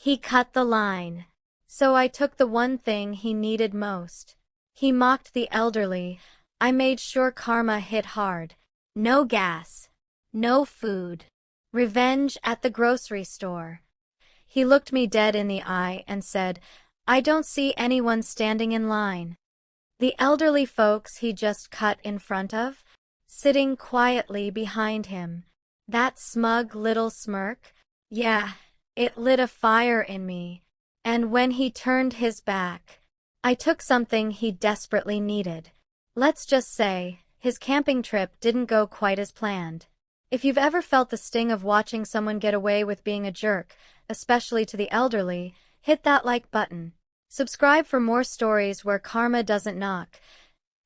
He cut the line. So I took the one thing he needed most. He mocked the elderly. I made sure karma hit hard. No gas. No food. Revenge at the grocery store. He looked me dead in the eye and said, "I don't see anyone standing in line." The elderly folks he just cut in front of, sitting quietly behind him. That smug little smirk? Yeah, it lit a fire in me. And when he turned his back, I took something he desperately needed. Let's just say, his camping trip didn't go quite as planned. If you've ever felt the sting of watching someone get away with being a jerk, especially to the elderly, hit that like button. Subscribe for more stories where karma doesn't knock.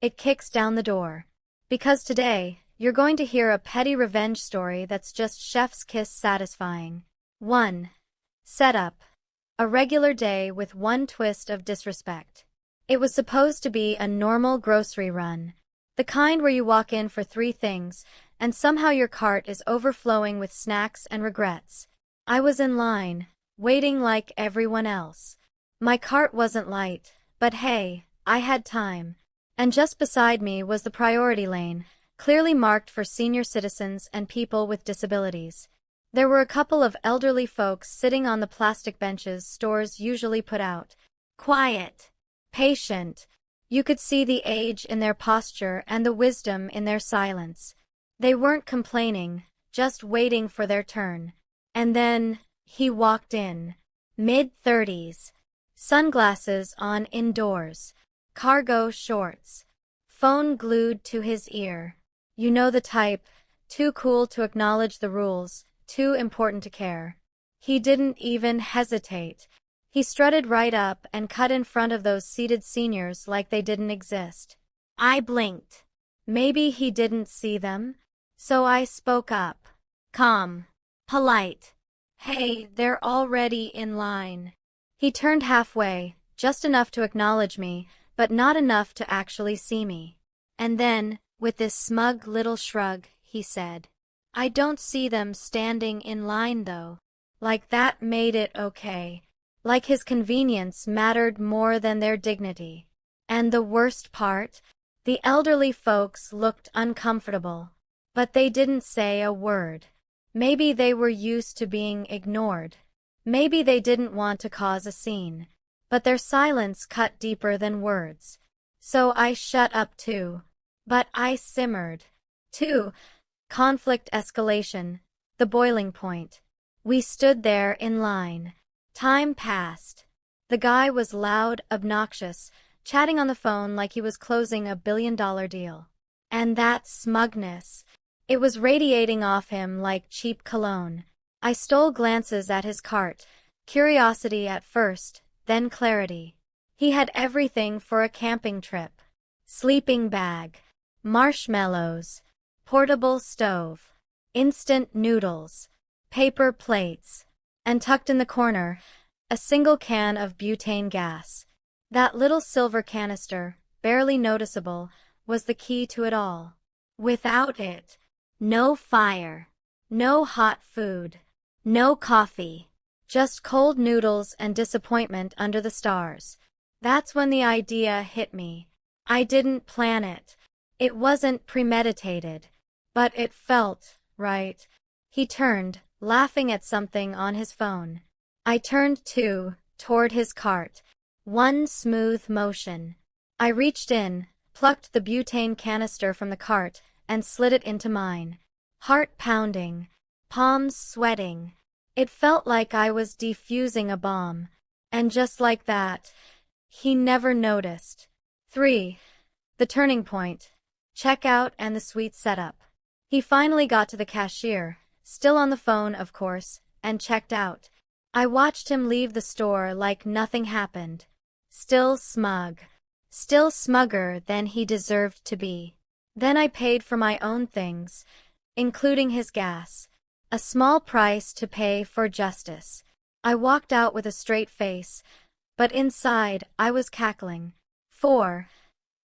It kicks down the door. Because today, you're going to hear a petty revenge story that's just chef's kiss satisfying. 1. Setup. A regular day with one twist of disrespect. It was supposed to be a normal grocery run. The kind where you walk in for 3 things, and somehow your cart is overflowing with snacks and regrets. I was in line, waiting like everyone else. My cart wasn't light, but hey, I had time. And just beside me was the priority lane, clearly marked for senior citizens and people with disabilities. There were a couple of elderly folks sitting on the plastic benches stores usually put out. Quiet. Patient. You could see the age in their posture and the wisdom in their silence. They weren't complaining, just waiting for their turn. And then, he walked in. Mid-30s. Sunglasses on indoors. Cargo shorts. Phone glued to his ear. You know the type, too cool to acknowledge the rules, too important to care. He didn't even hesitate. He strutted right up and cut in front of those seated seniors like they didn't exist. I blinked. Maybe he didn't see them? So I spoke up. Calm. Polite. Hey, they're already in line. He turned halfway, just enough to acknowledge me, but not enough to actually see me. And then, with this smug little shrug, he said, "I don't see them standing in line though." Like that made it okay. Like his convenience mattered more than their dignity. And the worst part? The elderly folks looked uncomfortable. But they didn't say a word. Maybe they were used to being ignored. Maybe they didn't want to cause a scene. But their silence cut deeper than words. So I shut up too. But I simmered. 2. Conflict escalation. The boiling point. We stood there in line. Time passed. The guy was loud, obnoxious, chatting on the phone like he was closing a billion-dollar deal. And that smugness. It was radiating off him like cheap cologne. I stole glances at his cart, curiosity at first, then clarity. He had everything for a camping trip. Sleeping bag. Marshmallows. Portable stove. Instant noodles. Paper plates. And tucked in the corner, a single can of butane gas. That little silver canister, barely noticeable, was the key to it all. Without it, no fire, no hot food, no coffee, just cold noodles and disappointment under the stars. That's when the idea hit me. I didn't plan it. It wasn't premeditated. But it felt right. He turned, laughing at something on his phone. I turned too, toward his cart. One smooth motion. I reached in, plucked the butane canister from the cart, and slid it into mine. Heart pounding, palms sweating. It felt like I was defusing a bomb. And just like that, he never noticed. 3. The turning point. Checkout and the sweet setup. He finally got to the cashier, still on the phone, of course, and checked out. I watched him leave the store like nothing happened. Still smug. Still smugger than he deserved to be. Then I paid for my own things, including his gas. A small price to pay for justice. I walked out with a straight face, but inside I was cackling. 4.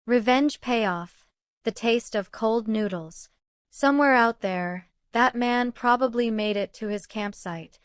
Revenge payoff. The taste of cold noodles. Somewhere out there, that man probably made it to his campsite.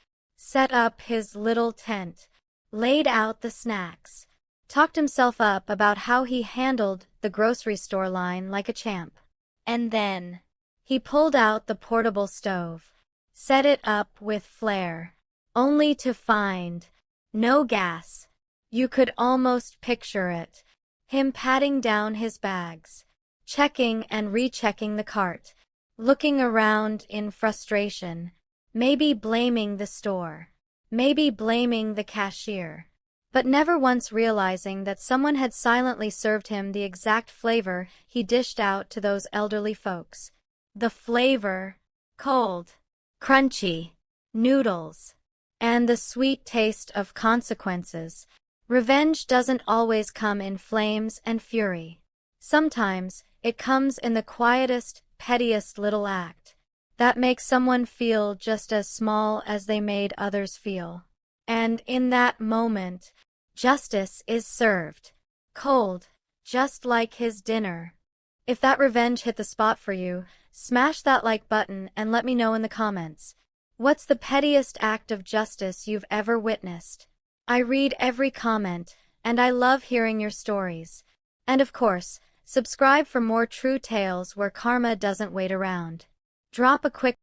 set up his little tent, laid out the snacks, talked himself up about how he handled the grocery store line like a champ. And then he pulled out the portable stove, set it up with flair, only to find no gas. You could almost picture it, him patting down his bags, checking and rechecking the cart, looking around in frustration, maybe blaming the store, maybe blaming the cashier, but never once realizing that someone had silently served him the exact flavor he dished out to those elderly folks. The flavor: cold, crunchy, noodles, and the sweet taste of consequences. Revenge doesn't always come in flames and fury. Sometimes it comes in the quietest, pettiest little act that makes someone feel just as small as they made others feel. And in that moment, justice is served. Cold, just like his dinner. If that revenge hit the spot for you, smash that like button and let me know in the comments. What's the pettiest act of justice you've ever witnessed? I read every comment, and I love hearing your stories. And of course, subscribe for more true tales where karma doesn't wait around. Drop a quick